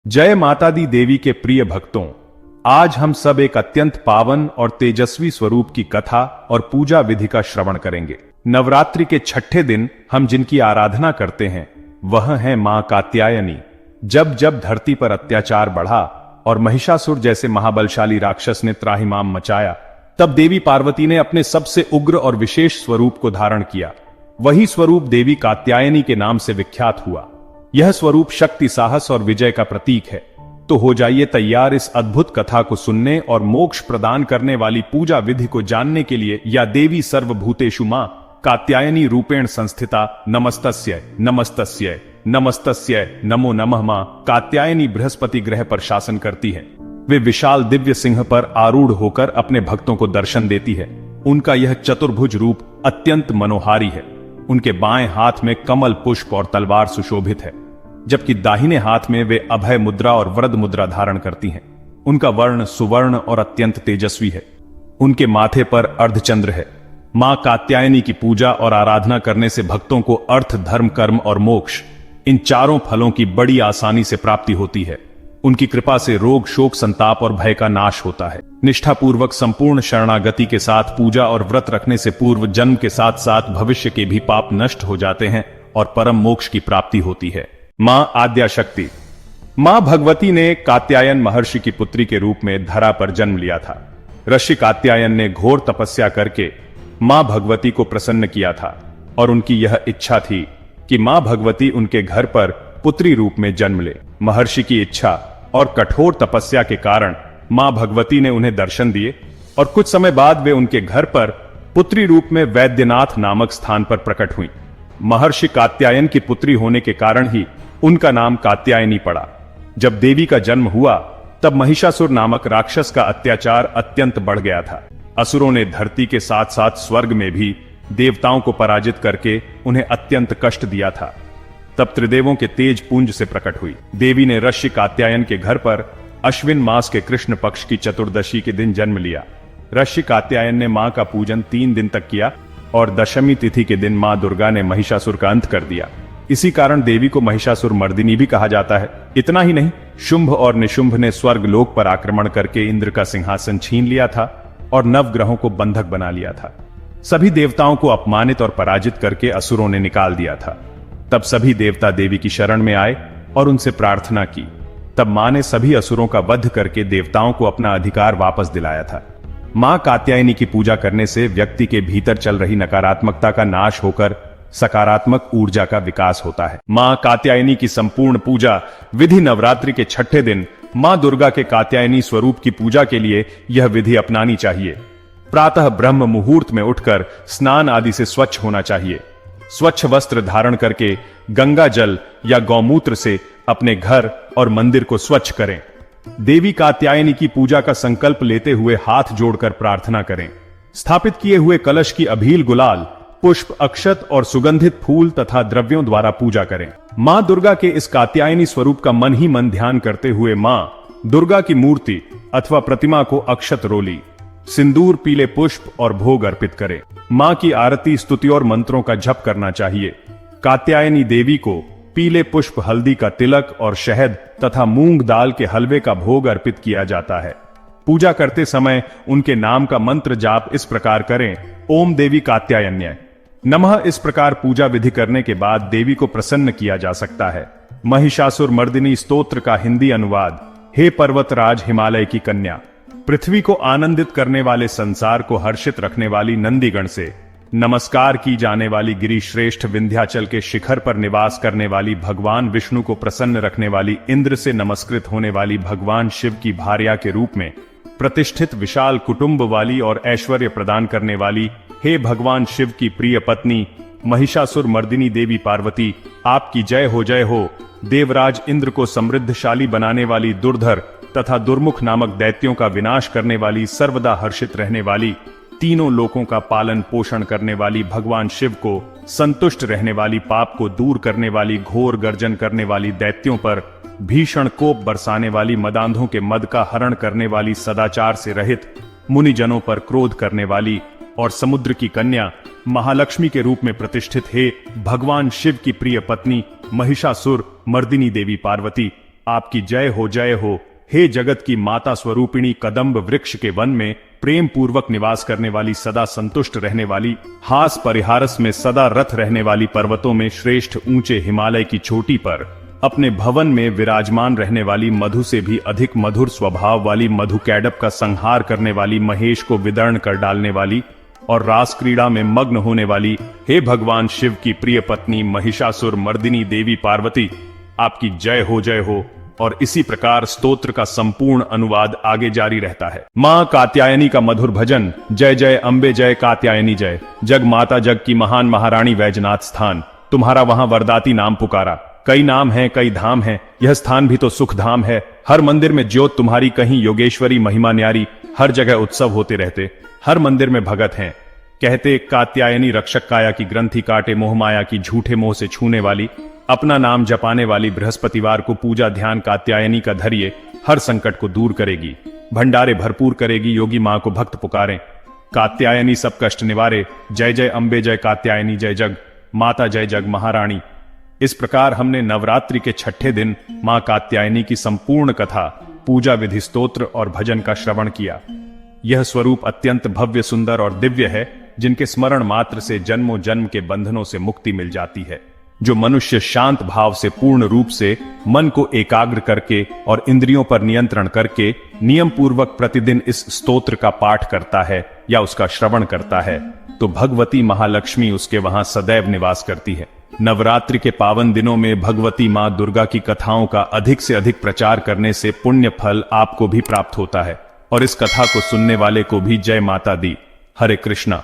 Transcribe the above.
जय माता दी देवी के प्रिय भक्तों, आज हम सब एक अत्यंत पावन और तेजस्वी स्वरूप की कथा और पूजा विधि का श्रवण करेंगे। नवरात्रि के छठे दिन हम जिनकी आराधना करते हैं वह है मां कात्यायनी। जब जब धरती पर अत्याचार बढ़ा और महिषासुर जैसे महाबलशाली राक्षस ने त्राहिमाम मचाया, तब देवी पार्वती ने अपने सबसे उग्र और विशेष स्वरूप को धारण किया। वही स्वरूप देवी कात्यायनी के नाम से विख्यात हुआ। यह स्वरूप शक्ति, साहस और विजय का प्रतीक है। तो हो जाइए तैयार इस अद्भुत कथा को सुनने और मोक्ष प्रदान करने वाली पूजा विधि को जानने के लिए। या देवी सर्वभूतेषु मां कात्यायनी रूपेण संस्थिता नमस्तस्यै नमस्तस्यै नमस्तस्यै नमो नमः। मां कात्यायनी बृहस्पति ग्रह पर शासन करती है। वे विशाल दिव्य सिंह पर आरूढ़ होकर अपने भक्तों को दर्शन देती है। उनका यह चतुर्भुज रूप अत्यंत मनोहारी है। उनके बाएं हाथ में कमल पुष्प और तलवार सुशोभित है, जबकि दाहिने हाथ में वे अभय मुद्रा और वरद मुद्रा धारण करती हैं। उनका वर्ण सुवर्ण और अत्यंत तेजस्वी है। उनके माथे पर अर्धचंद्र है। मां कात्यायनी की पूजा और आराधना करने से भक्तों को अर्थ, धर्म, कर्म और मोक्ष, इन चारों फलों की बड़ी आसानी से प्राप्ति होती है। उनकी कृपा से रोग, शोक, संताप और भय का नाश होता है। निष्ठापूर्वक संपूर्ण शरणागति के साथ पूजा और व्रत रखने से पूर्व जन्म के साथ साथ भविष्य के भी पाप नष्ट हो जाते हैं और परम मोक्ष की प्राप्ति होती है। मां आद्याशक्ति। मां भगवती ने कात्यायन महर्षि की पुत्री के रूप में धरा पर जन्म लिया था। ऋषि कात्यायन ने घोर तपस्या करके मां भगवती को प्रसन्न किया था और उनकी यह इच्छा थी कि मां भगवती उनके घर पर पुत्री रूप में जन्म ले। महर्षि की इच्छा और कठोर तपस्या के कारण मां भगवती ने उन्हें दर्शन दिए और कुछ समय बाद वे उनके घर पर पुत्री रूप में वैद्यनाथ नामक स्थान पर प्रकट हुई। महर्षि कात्यायन की पुत्री होने के कारण ही उनका नाम कात्यायनी पड़ा। जब देवी का जन्म हुआ तब महिषासुर नामक राक्षस का अत्याचार अत्यंत बढ़ गया था। असुरों ने धरती के साथ साथ स्वर्ग में भी देवताओं को पराजित करके उन्हें अत्यंत कष्ट दिया था। तब त्रिदेवों के तेज पुंज से प्रकट हुई देवी ने ऋषि कात्यायन के घर पर अश्विन मास के कृष्ण पक्ष की चतुर्दशी के दिन जन्म लिया। ऋषि कात्यायन ने मां का पूजन 3 दिन तक किया और दशमी तिथि के दिन मां दुर्गा ने महिषासुर का अंत कर दिया। इसी कारण देवी को महिषासुर मर्दिनी भी कहा जाता है। इतना ही नहीं, शुंभ और निशुंभ ने स्वर्ग लोक पर आक्रमण करके इंद्र का सिंहासन छीन लिया था और नवग्रहों को बंधक बना लिया था। सभी देवताओं को अपमानित और पराजित करके असुरों ने निकाल दिया था। तब सभी देवता देवी की शरण में आए और उनसे प्रार्थना की। तब मां ने सभी असुरों का वध करके देवताओं को अपना अधिकार वापस दिलाया था। मां कात्यायनी की पूजा करने से व्यक्ति के भीतर चल रही नकारात्मकता का नाश होकर सकारात्मक ऊर्जा का विकास होता है। मां कात्यायनी की संपूर्ण पूजा विधि। नवरात्रि के छठे दिन मां दुर्गा के कात्यायनी स्वरूप की पूजा के लिए यह विधि अपनानी चाहिए। प्रातः ब्रह्म मुहूर्त में उठकर स्नान आदि से स्वच्छ होना चाहिए। स्वच्छ वस्त्र धारण करके गंगा जल या गौमूत्र से अपने घर और मंदिर को स्वच्छ करें। देवी कात्यायनी की पूजा का संकल्प लेते हुए हाथ जोड़कर प्रार्थना करें। स्थापित किए हुए कलश की अभील, गुलाल, पुष्प, अक्षत और सुगंधित फूल तथा द्रव्यों द्वारा पूजा करें। मां दुर्गा के इस कात्यायनी स्वरूप का मन ही मन ध्यान करते हुए मां दुर्गा की मूर्ति अथवा प्रतिमा को अक्षत रोली, सिंदूर, पीले पुष्प और भोग अर्पित करें। मां की आरती, स्तुति और मंत्रों का जप करना चाहिए। कात्यायनी देवी को पीले पुष्प, हल्दी का तिलक और शहद तथा मूंग दाल के हलवे का भोग अर्पित किया जाता है। पूजा करते समय उनके नाम का मंत्र जाप इस प्रकार करें: ओम देवी कात्यायन्याय नमः। इस प्रकार पूजा विधि करने के बाद देवी को प्रसन्न किया जा सकता है। महिषासुर मर्दिनी स्तोत्र का हिंदी अनुवाद। हे पर्वतराज हिमालय की कन्या, पृथ्वी को आनंदित करने वाले, संसार को हर्षित रखने वाली नंदीगण से नमस्कार की जाने वाली, गिरिश्रेष्ठ विंध्याचल के शिखर पर निवास करने वाली, भगवान विष्णु को प्रसन्न रखने वाली, इंद्र से नमस्कृत होने वाली, भगवान शिव की भार्या के रूप में प्रतिष्ठित, विशाल कुटुंब वाली और ऐश्वर्य प्रदान करने वाली, हे भगवान शिव की प्रिय पत्नी महिषासुर मर्दिनी देवी पार्वती, आपकी जय हो, जय हो। देवराज इंद्र को समृद्धशाली बनाने वाली, दुर्धर तथा दुर्मुख नामक दैत्यों का विनाश करने वाली, सर्वदा हर्षित रहने वाली, तीनों लोकों का पालन पोषण करने वाली, भगवान शिव को संतुष्ट रहने वाली, पाप को दूर करने वाली, घोर गर्जन करने वाली, दैत्यों पर भीषण कोप बरसाने वाली, मदांधों के मद का हरण करने वाली, सदाचार से रहित मुनिजनों पर क्रोध करने वाली और समुद्र की कन्या महालक्ष्मी के रूप में प्रतिष्ठित हे भगवान शिव की प्रिय पत्नी महिषासुर मर्दिनी देवी पार्वती, आपकी जय हो। हे जगत की माता स्वरूपिणी, कदम्ब वृक्ष के वन में प्रेम पूर्वक निवास करने वाली, सदा संतुष्ट रहने वाली, हास परिहारस में सदा रथ रहने वाली, पर्वतों में श्रेष्ठ ऊंचे हिमालय की चोटी पर अपने भवन में विराजमान रहने वाली, मधु से भी अधिक मधुर स्वभाव वाली, मधु कैडप का संहार करने वाली, महेश को विदर्ण कर डालने वाली और रास क्रीड़ा में मग्न होने वाली, हे भगवान शिव की प्रिय पत्नी महिषासुर मर्दिनी देवी पार्वती, आपकी जय हो। और इसी प्रकार स्तोत्र का संपूर्ण अनुवाद आगे जारी रहता है। मां कात्यायनी का मधुर भजन। जय जय अम्बे, जय कात्यायनी जय। जग माता, जग की महान महारानी, वैजनाथ स्थान, तुम्हारा वहां वरदाती नाम पुकारा। कई नाम हैं, कई धाम हैं, यह स्थान भी तो सुख धाम है। हर मंदिर में ज्योत तुम्हारी, कहीं योगेश्वरी महिमा न्यारी, हर जगह उत्सव होते रहते, हर मंदिर में भगत हैं। कहते कात्यायनी रक्षक काया की, ग्रंथि काटे मोह माया की, झूठे मोह से छूने वाली, अपना नाम जपाने वाली, बृहस्पतिवार को पूजा ध्यान कात्यायनी का धरिए, हर संकट को दूर करेगी, भंडारे भरपूर करेगी, योगी मां को भक्त पुकारें, कात्यायनी सब कष्ट निवारे। जय जय अम्बे, जय कात्यायनी जय। जग माता जय, जग महारानी। इस प्रकार हमने नवरात्रि के छठे दिन मां कात्यायनी की संपूर्ण कथा, पूजा विधि, स्तोत्र और भजन का श्रवण किया। यह स्वरूप अत्यंत भव्य, सुंदर और दिव्य है, जिनके स्मरण मात्र से जन्मों जन्म के बंधनों से मुक्ति मिल जाती है। जो मनुष्य शांत भाव से पूर्ण रूप से मन को एकाग्र करके और इंद्रियों पर नियंत्रण करके नियम पूर्वक प्रतिदिन इस स्तोत्र का पाठ करता है या उसका श्रवण करता है, तो भगवती महालक्ष्मी उसके वहां सदैव निवास करती है। नवरात्रि के पावन दिनों में भगवती मां दुर्गा की कथाओं का अधिक से अधिक प्रचार करने से पुण्य फल आपको भी प्राप्त होता है और इस कथा को सुनने वाले को भी जय माता दी। हरे कृष्णा।